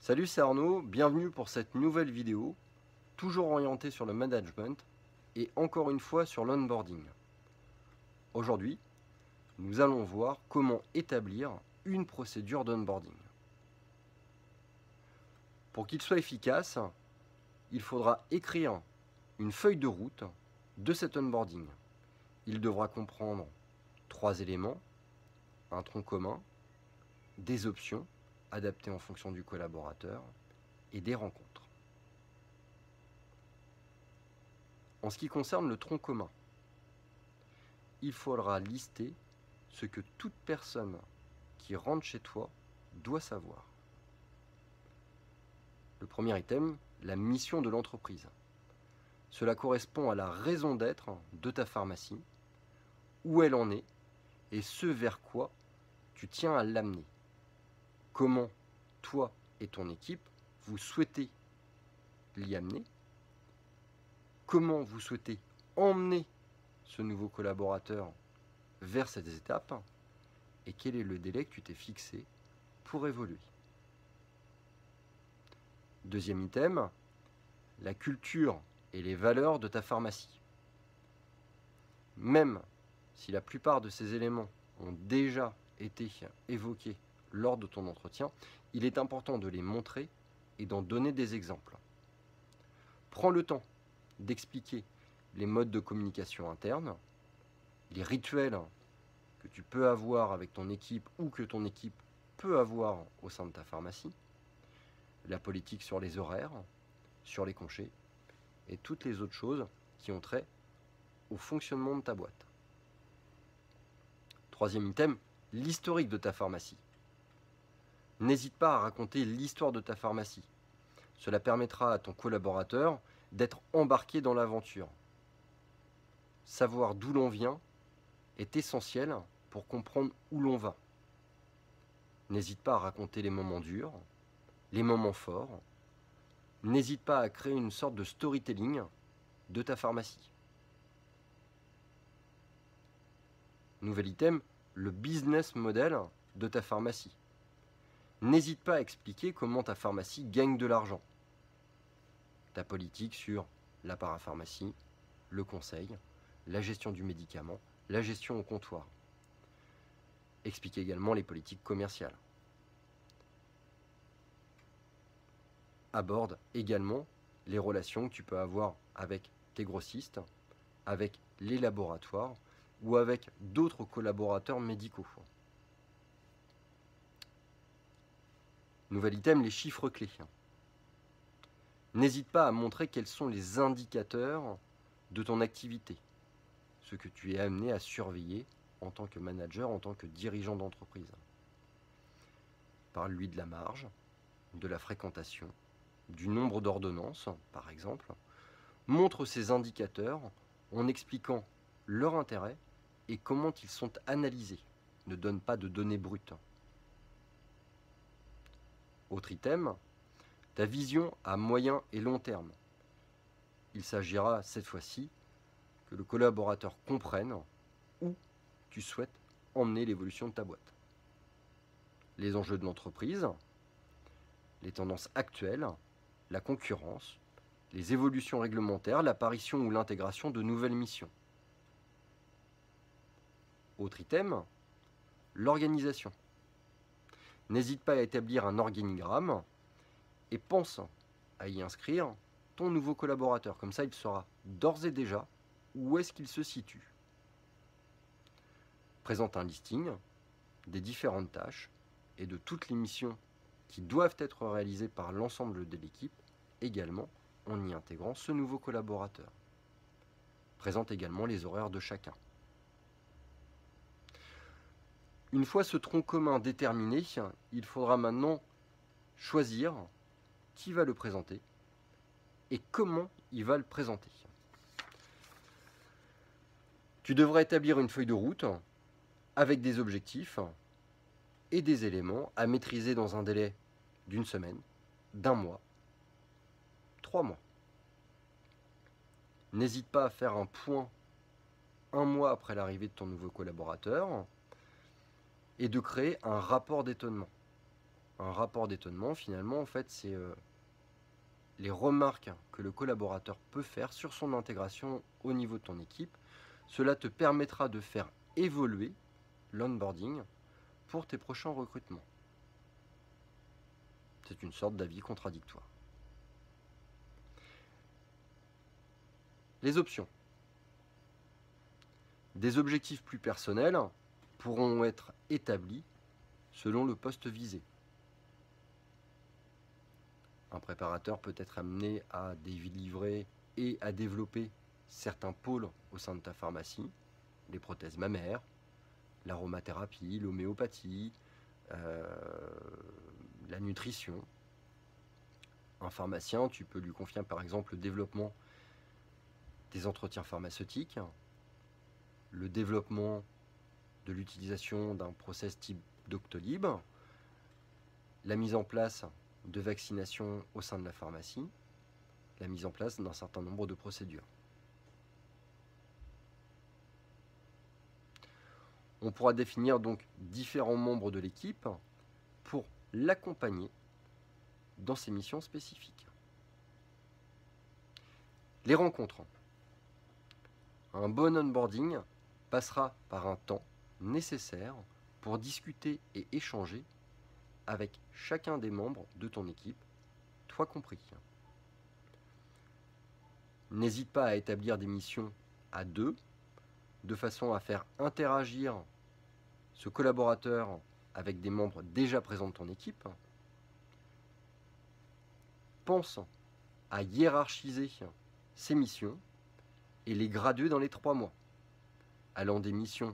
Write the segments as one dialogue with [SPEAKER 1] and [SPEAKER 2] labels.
[SPEAKER 1] Salut, c'est Arnaud, bienvenue pour cette nouvelle vidéo, toujours orientée sur le management et encore une fois sur l'onboarding. Aujourd'hui, nous allons voir comment établir une procédure d'onboarding. Pour qu'il soit efficace, il faudra écrire une feuille de route de cet onboarding. Il devra comprendre 3 éléments, un tronc commun, des options adaptées en fonction du collaborateur et des rencontres. En ce qui concerne le tronc commun, il faudra lister ce que toute personne qui rentre chez toi doit savoir. Le premier item, la mission de l'entreprise. Cela correspond à la raison d'être de ta pharmacie, où elle en est et ce vers quoi tu tiens à l'amener. Comment toi et ton équipe vous souhaitez l'y amener, comment vous souhaitez emmener ce nouveau collaborateur vers cette étape et quel est le délai que tu t'es fixé pour évoluer. Deuxième item, la culture et les valeurs de ta pharmacie. Même si la plupart de ces éléments ont déjà été évoqués lors de ton entretien, il est important de les montrer et d'en donner des exemples. Prends le temps d'expliquer les modes de communication interne, les rituels que tu peux avoir avec ton équipe ou que ton équipe peut avoir au sein de ta pharmacie, la politique sur les horaires, sur les congés et toutes les autres choses qui ont trait au fonctionnement de ta boîte. Troisième item, l'historique de ta pharmacie. N'hésite pas à raconter l'histoire de ta pharmacie. Cela permettra à ton collaborateur d'être embarqué dans l'aventure. Savoir d'où l'on vient est essentiel pour comprendre où l'on va. N'hésite pas à raconter les moments durs, les moments forts. N'hésite pas à créer une sorte de storytelling de ta pharmacie. Nouvel item, le business model de ta pharmacie. N'hésite pas à expliquer comment ta pharmacie gagne de l'argent. Ta politique sur la parapharmacie, le conseil, la gestion du médicament, la gestion au comptoir. Explique également les politiques commerciales. Aborde également les relations que tu peux avoir avec tes grossistes, avec les laboratoires ou avec d'autres collaborateurs médicaux. Nouvel item, les chiffres clés. N'hésite pas à montrer quels sont les indicateurs de ton activité, ce que tu es amené à surveiller en tant que manager, en tant que dirigeant d'entreprise. Parle-lui de la marge, de la fréquentation, du nombre d'ordonnances, par exemple. Montre ces indicateurs en expliquant leur intérêt et comment ils sont analysés. Ne donne pas de données brutes. Autre item, ta vision à moyen et long terme. Il s'agira cette fois-ci que le collaborateur comprenne où tu souhaites emmener l'évolution de ta boîte. Les enjeux de l'entreprise, les tendances actuelles, la concurrence, les évolutions réglementaires, l'apparition ou l'intégration de nouvelles missions. Autre item, l'organisation. N'hésite pas à établir un organigramme et pense à y inscrire ton nouveau collaborateur. Comme ça, il saura d'ores et déjà où est-ce qu'il se situe. Présente un listing des différentes tâches et de toutes les missions qui doivent être réalisées par l'ensemble de l'équipe, également en y intégrant ce nouveau collaborateur. Présente également les horaires de chacun. Une fois ce tronc commun déterminé, il faudra maintenant choisir qui va le présenter et comment il va le présenter. Tu devras établir une feuille de route avec des objectifs et des éléments à maîtriser dans un délai d'une semaine, d'un mois, 3 mois. N'hésite pas à faire un point un mois après l'arrivée de ton nouveau collaborateur et de créer un rapport d'étonnement. Un rapport d'étonnement, finalement, en fait, c'est les remarques que le collaborateur peut faire sur son intégration au niveau de ton équipe. Cela te permettra de faire évoluer l'onboarding pour tes prochains recrutements. C'est une sorte d'avis contradictoire. Les options. Des objectifs plus personnels pourront être établis selon le poste visé. Un préparateur peut être amené à délivrer et à développer certains pôles au sein de ta pharmacie, les prothèses mammaires, l'aromathérapie, l'homéopathie, la nutrition. Un pharmacien, tu peux lui confier par exemple le développement des entretiens pharmaceutiques, le développement de l'utilisation d'un process type Doctolib, la mise en place de vaccination au sein de la pharmacie, la mise en place d'un certain nombre de procédures. On pourra définir donc différents membres de l'équipe pour l'accompagner dans ses missions spécifiques. Les rencontres. Un bon onboarding passera par un temps nécessaire pour discuter et échanger avec chacun des membres de ton équipe, toi compris. N'hésite pas à établir des missions à deux, de façon à faire interagir ce collaborateur avec des membres déjà présents de ton équipe. Pense à hiérarchiser ces missions et les graduer dans les 3 mois, allant des missions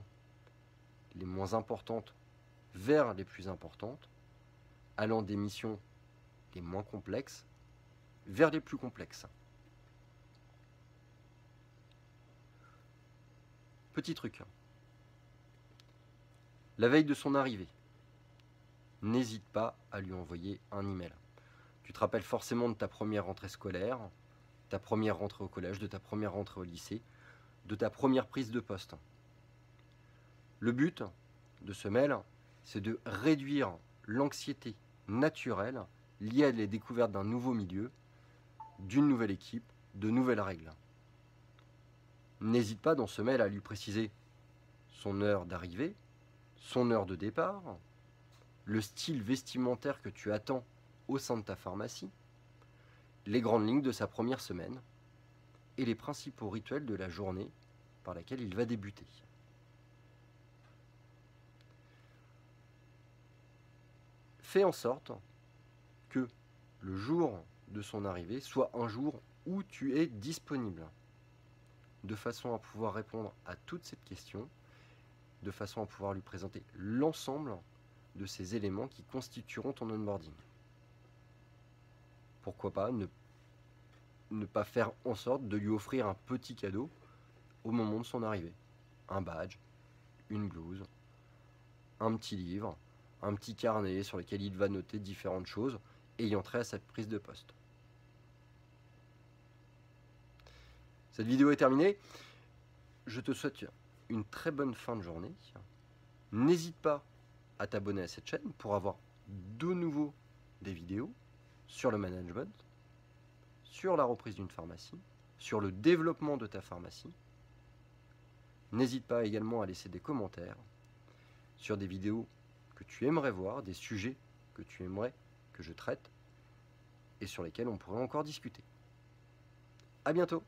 [SPEAKER 1] les moins importantes vers les plus importantes, allant des missions les moins complexes vers les plus complexes. Petit truc. La veille de son arrivée, n'hésite pas à lui envoyer un email. Tu te rappelles forcément de ta première rentrée scolaire, ta première rentrée au collège, de ta première rentrée au lycée, de ta première prise de poste. Le but de ce mail, c'est de réduire l'anxiété naturelle liée à la découverte d'un nouveau milieu, d'une nouvelle équipe, de nouvelles règles. N'hésite pas dans ce mail à lui préciser son heure d'arrivée, son heure de départ, le style vestimentaire que tu attends au sein de ta pharmacie, les grandes lignes de sa première semaine et les principaux rituels de la journée par laquelle il va débuter. Fais en sorte que le jour de son arrivée soit un jour où tu es disponible, de façon à pouvoir répondre à toutes ces questions, de façon à pouvoir lui présenter l'ensemble de ces éléments qui constitueront ton onboarding. Pourquoi pas ne pas faire en sorte de lui offrir un petit cadeau au moment de son arrivée. Un badge, une blouse, un petit livre, un petit carnet sur lequel il va noter différentes choses ayant trait à cette prise de poste. Cette vidéo est terminée. Je te souhaite une très bonne fin de journée. N'hésite pas à t'abonner à cette chaîne pour avoir de nouveau des vidéos sur le management, sur la reprise d'une pharmacie, sur le développement de ta pharmacie. N'hésite pas également à laisser des commentaires sur des vidéos que tu aimerais voir, des sujets que tu aimerais que je traite et sur lesquels on pourrait encore discuter. À bientôt!